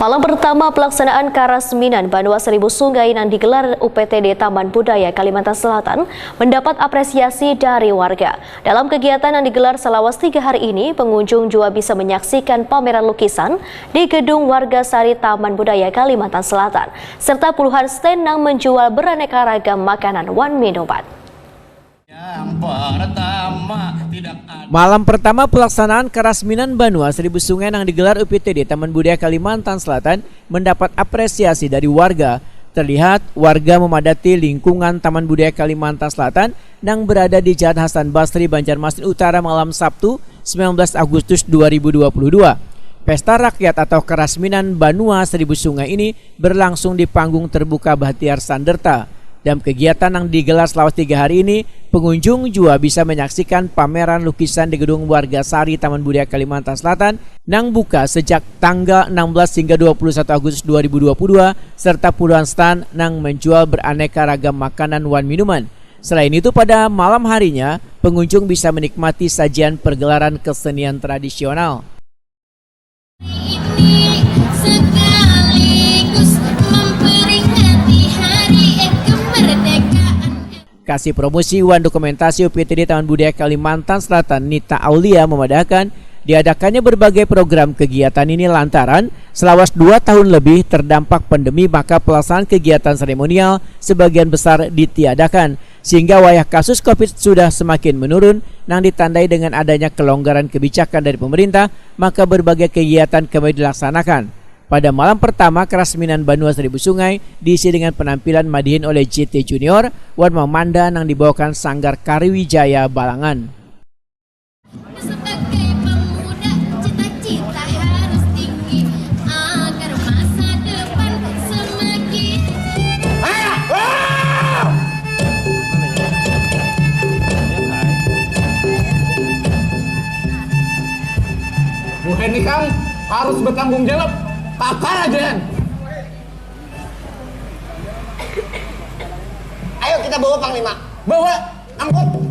Malam pertama pelaksanaan Karasminan Banua Seribu Sungai yang digelar UPTD Taman Budaya Kalimantan Selatan mendapat apresiasi dari warga. Dalam kegiatan yang digelar selama 3 hari ini, pengunjung juga bisa menyaksikan pameran lukisan di gedung Warga Sari Taman Budaya Kalimantan Selatan, serta puluhan stand yang menjual beraneka ragam makanan dan minuman. Malam pertama pelaksanaan Karasminan Banua Seribu Sungai yang digelar UPTD Taman Budaya Kalimantan Selatan mendapat apresiasi dari warga. Terlihat warga memadati lingkungan Taman Budaya Kalimantan Selatan yang berada di Jalan Hasan Basri, Banjarmasin Utara malam Sabtu 19 Agustus 2022. Pesta rakyat atau Karasminan Banua Seribu Sungai ini berlangsung di panggung terbuka Bahtiar Sanderta. Dalam kegiatan yang digelar selama 3 hari ini, pengunjung juga bisa menyaksikan pameran lukisan di gedung Warga Sari Taman Budaya Kalimantan Selatan yang buka sejak tanggal 16 hingga 21 Agustus 2022 serta puluhan stand yang menjual beraneka ragam makanan dan minuman. Selain itu, pada malam harinya pengunjung bisa menikmati sajian pergelaran kesenian tradisional. Kasih promosi wan dokumentasi UPTD Taman Budaya Kalimantan Selatan Nita Aulia memadahkan diadakannya berbagai program kegiatan ini lantaran selama 2 tahun lebih terdampak pandemi, maka pelaksanaan kegiatan seremonial sebagian besar ditiadakan sehingga wayah kasus COVID sudah semakin menurun yang ditandai dengan adanya kelonggaran kebijakan dari pemerintah, maka berbagai kegiatan kembali dilaksanakan. Pada malam pertama Karasminan Banua Seribu Sungai diisi dengan penampilan madihin oleh JT Junior wan Mamanda yang dibawakan Sanggar Kariwijaya Balangan. Bu Henny Kang harus bertanggung jawab. Kakak aja. Ayo kita bawa Panglima. Bawa angkot.